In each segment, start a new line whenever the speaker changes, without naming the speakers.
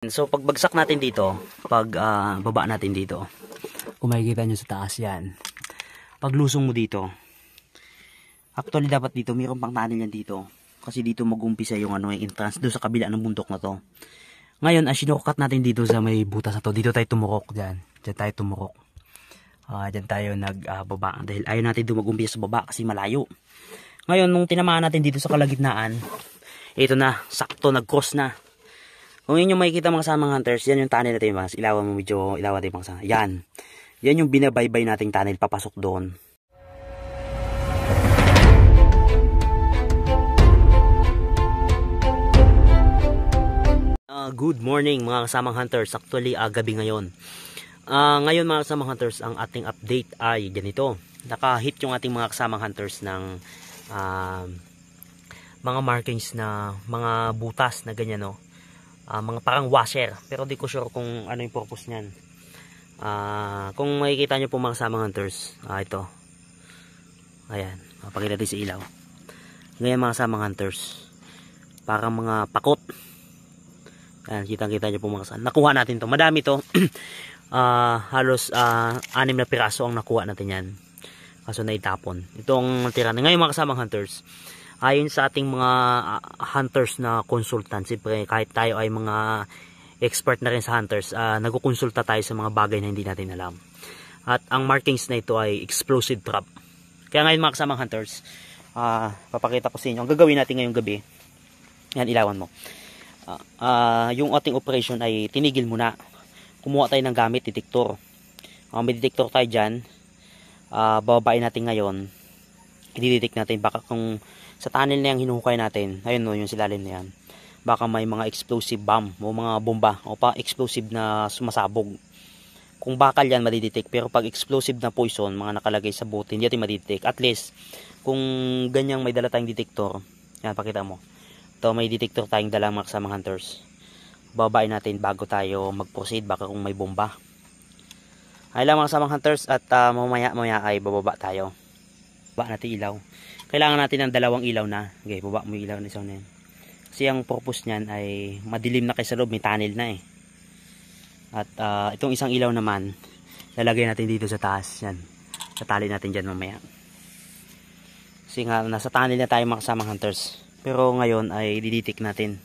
So pagbagsak natin dito, baba natin dito, kung makikita nyo sa taas yan, paglusong mo dito, actually dapat dito mayroon pang tunnel yan dito, kasi dito mag-umpisa yung yung entrance doon sa kabila ng bundok na to. Ngayon as sinukat natin dito sa may butas na to, dito tayo tumurok, dyan tayo tumurok, dyan tayo nagbaba, dahil ayaw natin doon mag-umpisa sa baba kasi malayo. Ngayon nung tinamaan natin dito sa kalagitnaan, ito na, sakto nag-cross na. Kung yun yung makikita mga kasamang hunters, yan yung tunnel natin mga ilawan mo, medyo ilawan natin mga kasama. Yan yung binabaybay nating tunnel papasok doon. Good morning mga kasamang hunters. Actually gabi ngayon. Ngayon mga kasamang hunters, ang ating update ay ganito. Naka-hit yung ating mga kasamang hunters ng mga markings na mga butas na ganyan, no. Mga parang washer, pero di ko sure kung ano yung purpose niyan. Kung makikita nyo po mga kasamang hunters, ito, ayan, mapakita natin sa ilaw. Ngayon mga kasamang hunters, parang mga pakot. Ayan, kitang-kita nyo po mga kasamang. Nakuha natin to, madami to. Halos 6 na piraso ang nakuha natin yan, kaso naitapon. Itong natira na ngayon mga kasamang hunters, ayon sa ating mga hunters na consultant, siyempre kahit tayo ay mga expert na rin sa hunters, nagkukonsulta tayo sa mga bagay na hindi natin alam. At ang markings na ito ay explosive trap. Kaya ngayon mga kasamang hunters, papakita ko sa inyo. Ang gagawin natin ngayong gabi, yan, ilawan mo. Yung ating operation ay tinigil muna. Kumuha tayo ng gamit, detector. May detector tayo dyan. Bababain natin ngayon. I-detect natin baka kung sa tunnel na yung hinuhukay natin, ayun no, yung silalim na yan, baka may mga explosive bomb o mga bomba o pa explosive na sumasabog. Kung bakal yan madidetect, pero pag explosive na poison, mga nakalagay sa bote, hindi natin madidetect. At least kung ganyang may dala tayong detector, yan, pakita mo ito, may detector tayong dala mga kasamang hunters, bababain natin bago tayo mag-proceed, baka kung may bomba. Ay lang mga kasamang hunters, at mamaya ay bababa tayo. Baba natin ilaw. Kailangan natin ng 2 ilaw na. Okay, baba mo yung ilaw na isang na yan. Kasi ang purpose niyan ay madilim na kayo sa loob, may tunnel na eh. At itong isang ilaw naman, lalagay natin dito sa taas. Yan. Tatali natin dyan mamaya. Kasi nga, nasa tunnel na tayo mga kasamang hunters. Pero ngayon ay diditik natin.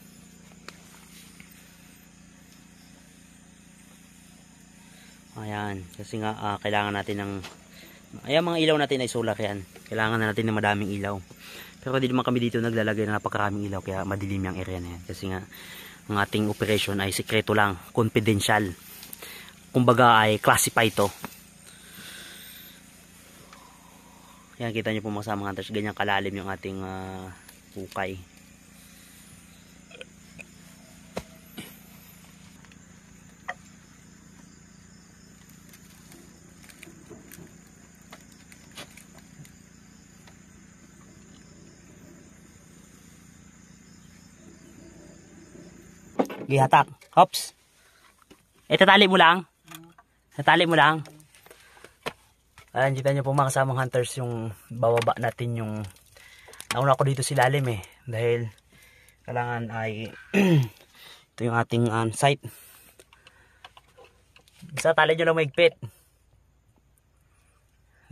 Ayan. Kasi nga, kailangan natin ng ayan, mga ilaw natin ay solar yan. Kailangan na natin ng madaming ilaw. Pero hindi naman kami dito naglalagay ng napakaraming ilaw, kaya madilim yung area na yan. Kasi nga, ang ating operation ay sikreto lang, confidential. Kumbaga ay classify to. Yan, kita nyo po mga kasamang hunters, ganyan kalalim yung ating hukay. Gihatak. Hops. Tatali mo lang. Tatali mo lang. Ayan, kita nyo po mga kasamang hunters, yung bababa natin yung nauna ko dito silalim eh. Dahil kailangan ay ito yung ating site. Sa tali nyo lang maigpit.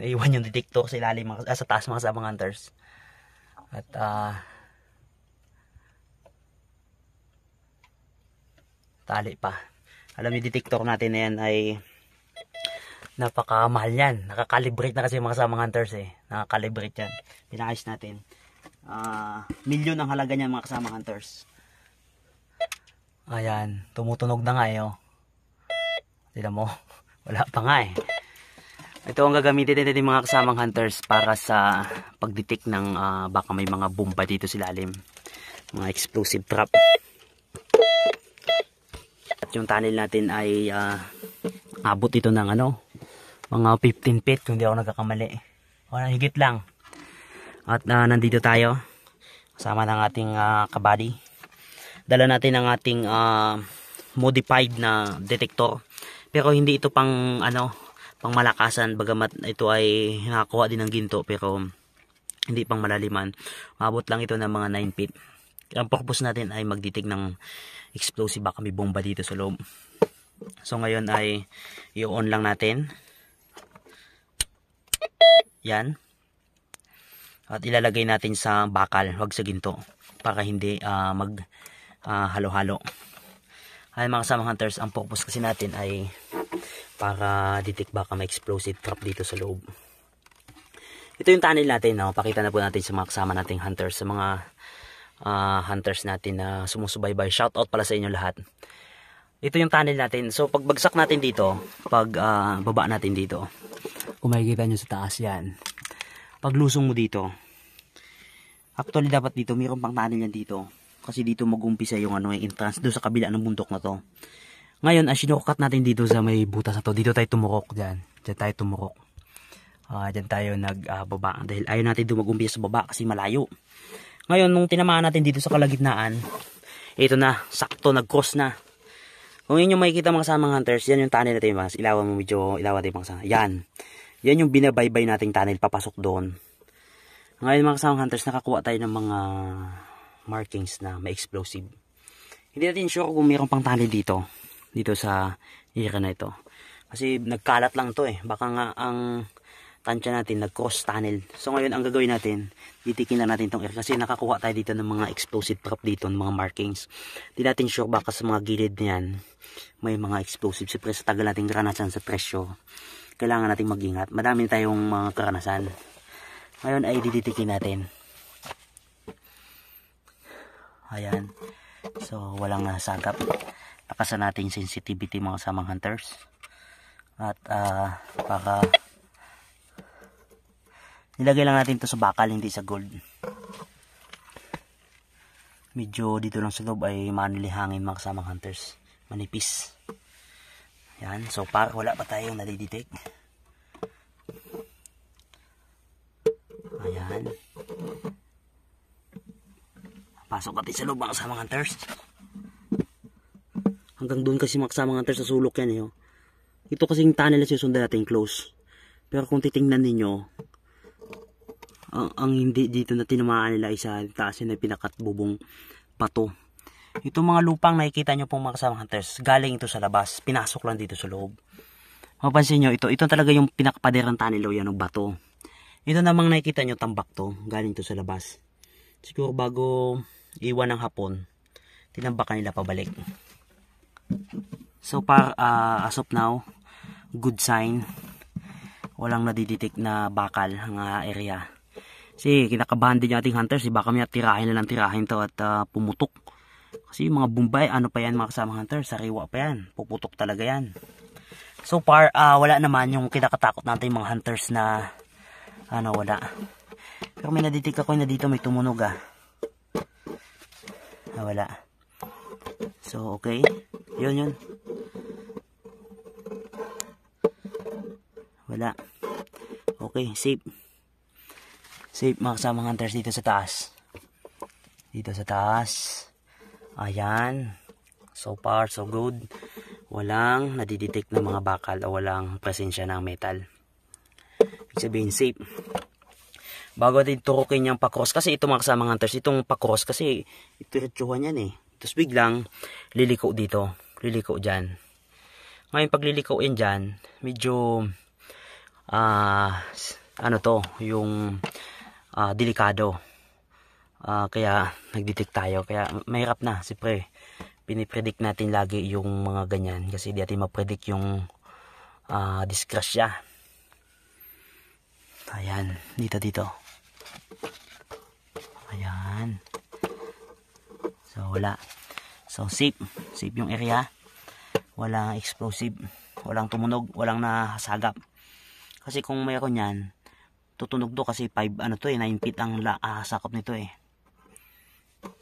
Naiwan yung detector sa ilalim, sa taas mga kasamang hunters. At tali pa. Alam niyo, detector natin na yan ay napakamahal yan. Nakakalibrate na kasi mga kasamang hunters eh. Nakakalibrate yan. Pinayos natin. Milyon ang halaga niyan mga kasamang hunters. Ayan. Tumutunog na nga eh. Oh. Tignan mo. Wala pa nga eh. Ito ang gagamitin natin mga kasamang hunters para sa pagdetect ng baka may mga bomba dito sa ilalim. Mga explosive trap. Yung tunnel natin ay abot ito ng mga 15 feet kung di ako nagkakamali. O higit lang. At nandito tayo kasama ng ating kabady. Dala natin ang ating modified na detector. Pero hindi ito pang pang malakasan, bagamat ito ay nakakuha din ng ginto, pero hindi pang malaliman. Abot lang ito ng mga 9 feet. Ang purpose natin ay magditig ng explosive, baka may bomba dito sa loob. So ngayon ay i-on lang natin. Yan. At ilalagay natin sa bakal, wag sa ginto, para hindi mag halo-halo. Ay mga kasamang hunters, ang purpose kasi natin ay para detect baka may explosive trap dito sa loob. Ito yung tunnel natin, no? Pakita na po natin sa mga kasama nating hunters, sa mga hunters natin na sumusubaybay. Shout out pala sa inyo lahat. Ito yung tunnel natin. So pagbagsak natin dito, pag baba natin dito, kung makikita nyo sa taas yan, paglusong mo dito, actually dapat dito mayroon pang tunnel yan dito, kasi dito mag-umpisa yung entrance doon sa kabila ng bundok na to. Ngayon as sinukat natin dito sa may butas na to, dito tayo tumurok, dyan tayo tumurok. Dyan tayo nagbaba dahil ayaw natin dumag-umpisa sa baba kasi malayo. Ngayon nung tinamaan natin dito sa kalagitnaan, ito na, sakto nag-cross na. Kung yun yung makikita mga kasamang hunters, yan yung tunnel natin, mas ilawan mo, medyo ilawan natin mga kasama. Yan yung binabaybay nating tunnel papasok doon. Ngayon mga kasamang hunters, nakakuha tayo ng mga markings na may explosive. Hindi natin sure kung mayroon pang tunnel dito sa area na ito. Kasi nagkalat lang to baka nga ang tansya natin nag-cross tunnel. So ngayon ang gagawin natin, titikin lang natin tong area kasi nakakuha tayo dito ng mga explosive trap dito, ng mga markings. Hindi natin sure baka sa mga gilid niyan may mga explosive. Siyempre sa tagal nating karanasan sa presyo, kailangan nating mag-ingat. Madami tayong mga karanasan. Ngayon ay diditikin natin. Ayan. So walang nasagap. Lakasan natin sensitivity mga kasamang hunters. At para nilagay lang natin ito sa bakal, hindi sa gold. Medyo dito lang sa loob ay manilihangin mga kasamang hunters. Manipis. Yan. So par wala pa tayong nadidetect. Ayan. Pasok natin sa loob mga kasamang hunters. Hanggang doon kasi mga kasamang hunters sa sulok yan Ito kasing tunnel na susundan natin close. Pero kung titingnan ninyo, ang hindi dito na tinamaan nila isa taas na pinakatbubong bato. Itong mga lupang nakikita nyo pong mga kasamang hunters, galing ito sa labas, pinasok lang dito sa loob. Mapansin nyo, ito talaga yung pinakapaderang tunnel yan ng bato. Ito namang nakikita nyo tambak to, galing to sa labas. Siguro bago iwan ng hapon, tinambakan nila pabalik. So as of now, good sign. Walang nadidetect na bakal ang area. Kasi kinakabahan din yung ating hunters, baka may tirahin na lang tirahin to at pumutok. Kasi yung mga bumbay, ano pa yan mga kasamang hunters, sariwa pa yan, puputok talaga yan. So far, wala naman yung kinakatakot natin mga hunters na wala. Pero may nadetect ako na dito may tumunog wala. So okay, yun. Wala. Okay, safe mga kasamang hunters dito sa taas. Ayan. So far so good. Walang nadidetect na mga bakal o walang presensya ng metal. Ibig sabihin safe. Bago natin turukin yung pa-cross, kasi ito mga kasamang hunters, itong pa-cross kasi itiritsuhan yan tapos biglang liliko dito, liliko dyan. Ngayon pag liliko yan dyan, medyo yung delikado. Kaya nagdetect tayo, kaya mahirap na. Siyempre pinipredict natin lagi yung mga ganyan kasi di natin mapredict yung disgrasya. Ayan, dito. Ayan. So wala. So safe yung area. Walang explosive, walang tumunog, walang nasagap. Kasi kung mayroon yan, tutunog do kasi 9 feet ang sakop nito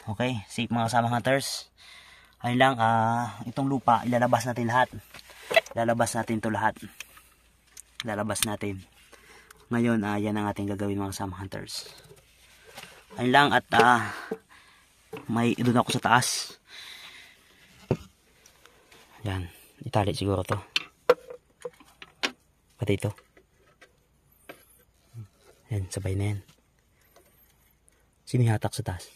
Okay, safe mga kasamang hunters. Ayun lang, itong lupa ilalabas natin lahat. Lalabas natin. Ngayon, yan ang ating gagawin mga kasamang hunters. Ayun lang, at may doon ako sa taas. Yan, itali siguro to. Pati ito. Yan, sabay na yan. Sino hatak sa taas?